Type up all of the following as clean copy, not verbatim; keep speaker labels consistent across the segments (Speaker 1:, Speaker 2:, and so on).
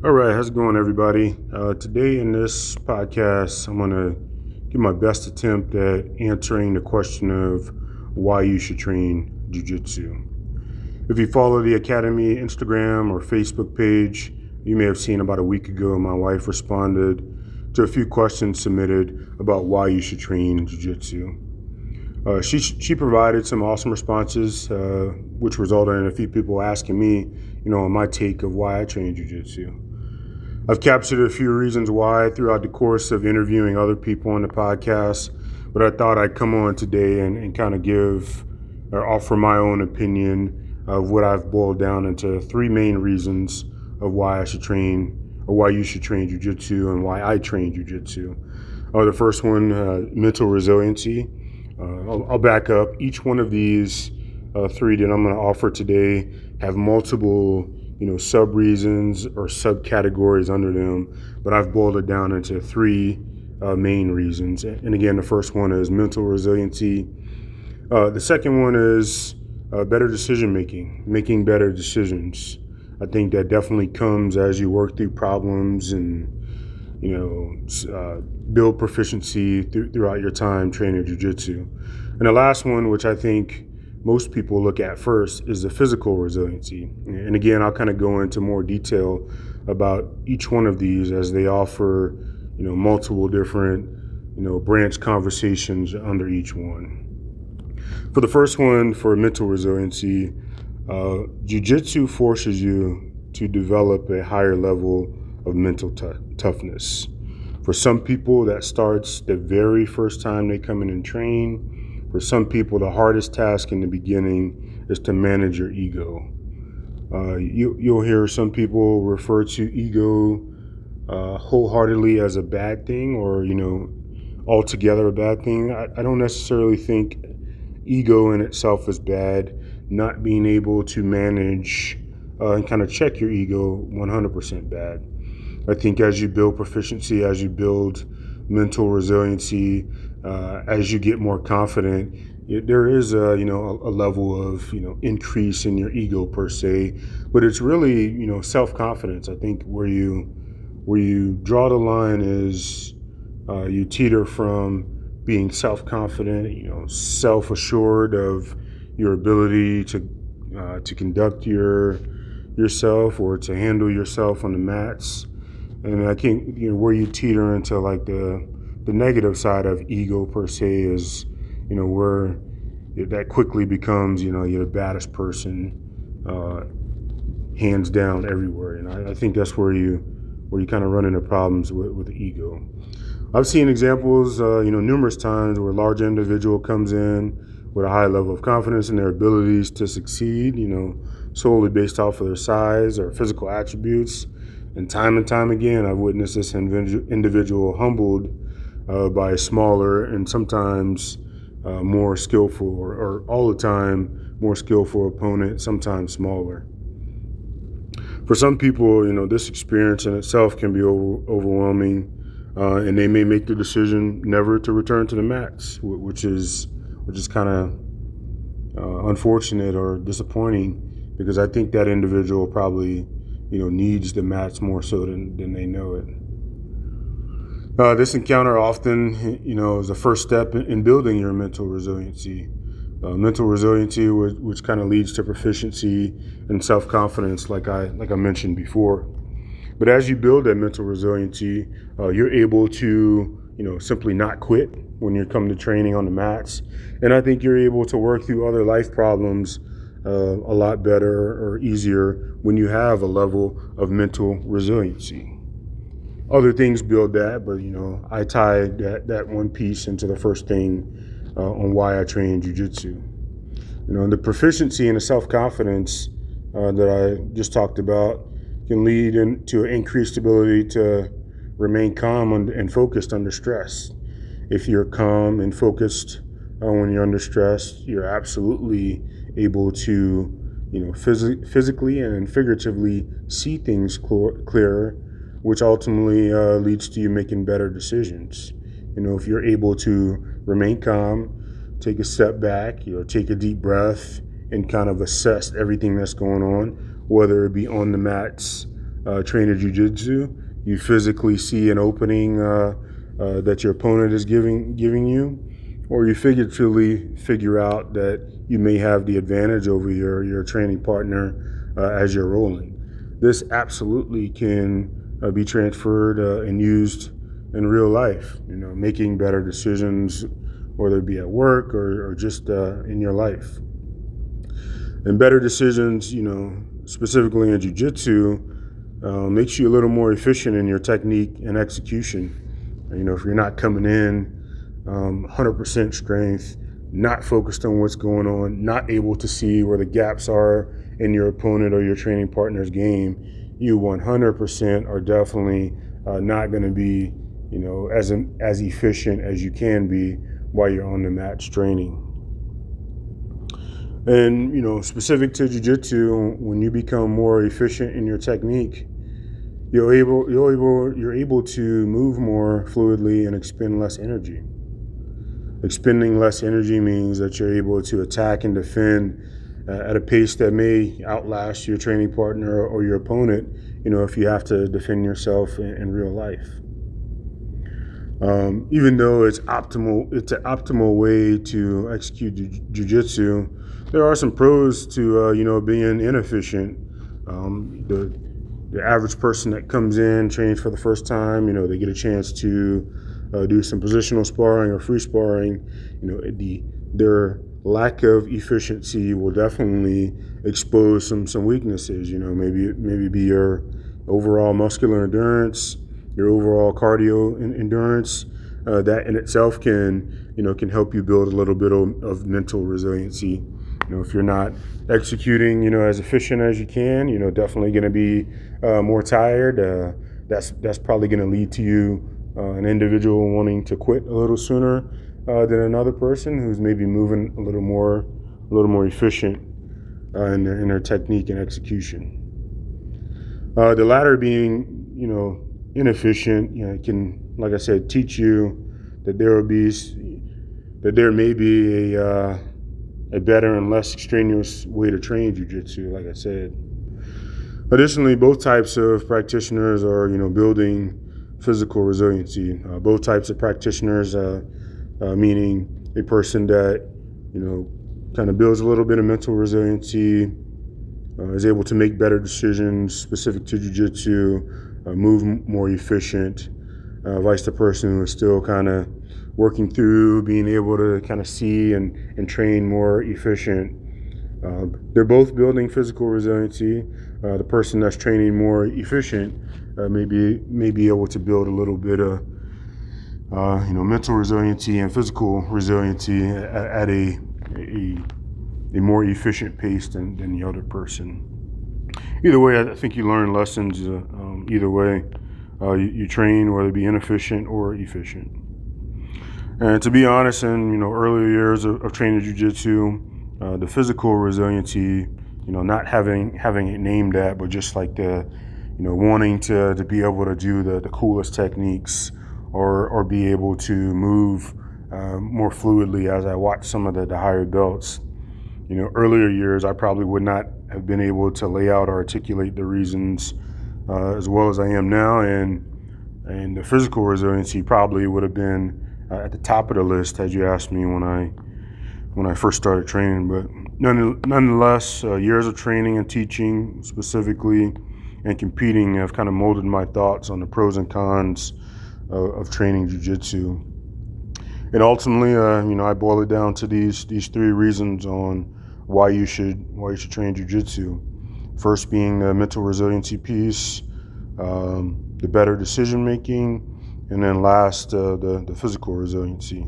Speaker 1: All right, how's it going, everybody? Today in this podcast, I'm going to give my best attempt at answering the question of why you should train Jiu Jitsu. If you follow the Academy Instagram or Facebook page, you may have seen about a week ago my wife responded to a few questions submitted about why you should train Jiu Jitsu. She provided some awesome responses, which resulted in a few people asking me, my take of why I train Jiu Jitsu. I've captured a few reasons why throughout the course of interviewing other people on the podcast, but I thought I'd come on today and kind of give or offer my own opinion of what I've boiled down into three main reasons of why I should train or why you should train Jiu-Jitsu and why I train Jiu-Jitsu. The first one, mental resiliency. I'll back up. Each one of these three that I'm going to offer today have multiple sub reasons or subcategories under them, but I've boiled it down into three main reasons. And again, the first one is mental resiliency. The second one is better decision making better decisions. I think that definitely comes as you work through problems and build proficiency throughout your time training jiu-jitsu. And the last one, which I think most people look at first, is the physical resiliency. And again, I'll kind of go into more detail about each one of these as they offer, multiple different, branch conversations under each one. For the first one, for mental resiliency, jiu-jitsu forces you to develop a higher level of mental toughness. For some people, that starts the very first time they come in and train. For some people, the hardest task in the beginning is to manage your ego. You'll hear some people refer to ego wholeheartedly as a bad thing or, altogether a bad thing. I don't necessarily think ego in itself is bad. Not being able to manage and kind of check your ego, 100% bad. I think as you build proficiency, as you build mental resiliency, as you get more confident, there is a level of increase in your ego per se, but it's really self-confidence. I think where you draw the line is you teeter from being self-confident, self-assured of your ability to conduct yourself or to handle yourself on the mats. And I think where you teeter into like the negative side of ego per se is where that quickly becomes you're the baddest person, hands down everywhere. And I think that's where you kind of run into problems with the ego. I've seen examples numerous times where a large individual comes in with a high level of confidence in their abilities to succeed, solely based off of their size or physical attributes. And time again, I've witnessed this individual humbled by a smaller and sometimes more skillful, or all the time more skillful opponent, sometimes smaller. For some people, this experience in itself can be overwhelming, and they may make the decision never to return to the mats, which is kind of unfortunate or disappointing, because I think that individual probably needs the mats more so than they know it. This encounter often, is the first step in building your mental resiliency. Mental resiliency, which kind of leads to proficiency and self-confidence, like I mentioned before. But as you build that mental resiliency, you're able to, simply not quit when you come to training on the mats. And I think you're able to work through other life problems a lot better or easier when you have a level of mental resiliency. Other things build that, but I tie that one piece into the first thing on why I train jiu-jitsu. The proficiency and the self-confidence that I just talked about can lead to an increased ability to remain calm and focused under stress. If you're calm and focused when you're under stress, you're absolutely able to, physically and figuratively see things clearer, which ultimately leads to you making better decisions. If you're able to remain calm, take a step back, take a deep breath and kind of assess everything that's going on, whether it be on the mats, training jiu-jitsu, you physically see an opening that your opponent is giving you, or you figuratively figure out that you may have the advantage over your training partner as you're rolling. This absolutely can be transferred and used in real life, making better decisions, whether it be at work or just in your life. And better decisions, specifically in jiu-jitsu, makes you a little more efficient in your technique and execution. If you're not coming in 100% strength, not focused on what's going on, not able to see where the gaps are in your opponent or your training partner's game, you 100% are definitely not going to be, as efficient as you can be while you're on the mat training. And specific to jiu-jitsu, when you become more efficient in your technique, you're able to move more fluidly and expend less energy. Expending less energy means that you're able to attack and defend at a pace that may outlast your training partner or your opponent, if you have to defend yourself in real life. Even though it's an optimal way to execute jiu-jitsu, there are some pros to being inefficient. The average person that comes in, trains for the first time, they get a chance to do some positional sparring or free sparring. Their lack of efficiency will definitely expose some weaknesses. Maybe be your overall muscular endurance, your overall cardio endurance. That in itself can help you build a little bit of mental resiliency. If you're not executing, as efficient as you can, definitely going to be more tired. That's probably going to lead to you, an individual wanting to quit a little sooner than another person who's maybe moving a little more efficient in their technique and execution. The latter being, inefficient, can, like I said, teach you that there may be a better and less strenuous way to train jiu-jitsu, like I said. Additionally, both types of practitioners are, building physical resiliency. Both types of practitioners, meaning a person that, kind of builds a little bit of mental resiliency, is able to make better decisions specific to jiu-jitsu, move more efficient, vice the person who is still kind of working through being able to kind of see and train more efficient. They're both building physical resiliency. The person that's training more efficient may be able to build a little bit of mental resiliency and physical resiliency at a more efficient pace than the other person. Either way, I think you learn lessons either way. You train, whether it be inefficient or efficient. And to be honest, in earlier years of training jiu-jitsu, the physical resiliency, not having it named that, but just like the, wanting to be able to do the coolest techniques or be able to move more fluidly as I watch some of the higher belts. Earlier years, I probably would not have been able to lay out or articulate the reasons as well as I am now, and the physical resiliency probably would have been at the top of the list had you asked me when I first started training. But nonetheless, years of training and teaching specifically and competing have kind of molded my thoughts on the pros and cons of training jiu-jitsu. And ultimately, I boil it down to these three reasons on why you should train jiu-jitsu. First being the mental resiliency piece, the better decision making, and then last, the physical resiliency.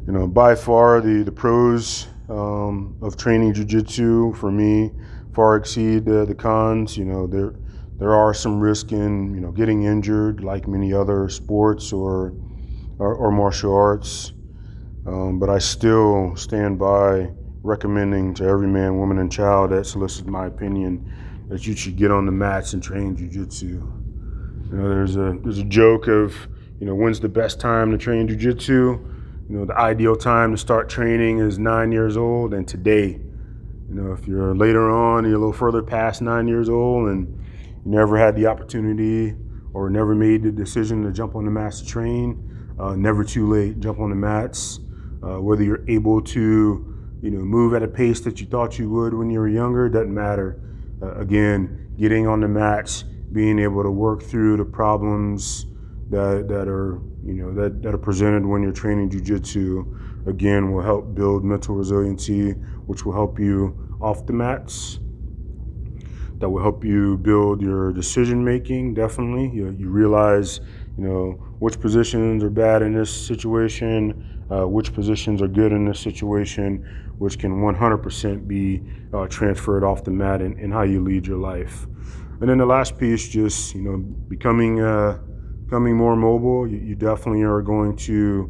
Speaker 1: By far the pros of training jiu-jitsu for me far exceed the cons. There are some risk in getting injured, like many other sports or martial arts, but I still stand by recommending to every man, woman, and child that solicits my opinion that you should get on the mats and train jiu-jitsu. There's a joke of when's the best time to train jiu-jitsu. The ideal time to start training is 9 years old, and today. If you're later on, you're a little further past 9 years old, and you never had the opportunity or never made the decision to jump on the mats to train, never too late. Jump on the mats. Whether you're able to, move at a pace that you thought you would when you were younger, doesn't matter. Again, getting on the mats, being able to work through the problems that are presented when you're training jiu-jitsu, again, will help build mental resiliency, which will help you off the mats. That will help you build your decision making. Definitely, you realize, which positions are bad in this situation, which positions are good in this situation, which can 100% be transferred off the mat in how you lead your life. And then the last piece, just becoming more mobile. You definitely are going to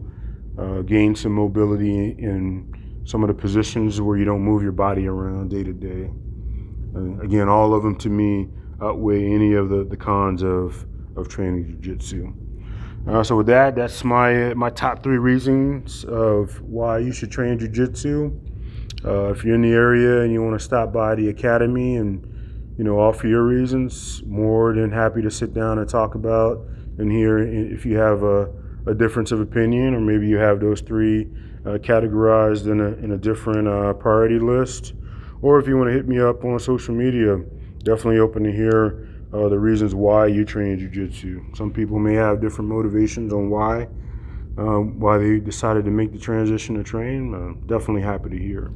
Speaker 1: gain some mobility in some of the positions where you don't move your body around day to day. Again, all of them to me outweigh any of the cons of training jiu-jitsu. So with that, that's my top 3 reasons of why you should train jiu-jitsu. If you're in the area and you want to stop by the academy and offer your reasons, more than happy to sit down and talk about and hear if you have a difference of opinion, or maybe you have those 3 categorized in a different priority list. Or if you want to hit me up on social media, definitely open to hear the reasons why you train jiu-jitsu. Some people may have different motivations on why they decided to make the transition to train. Definitely happy to hear.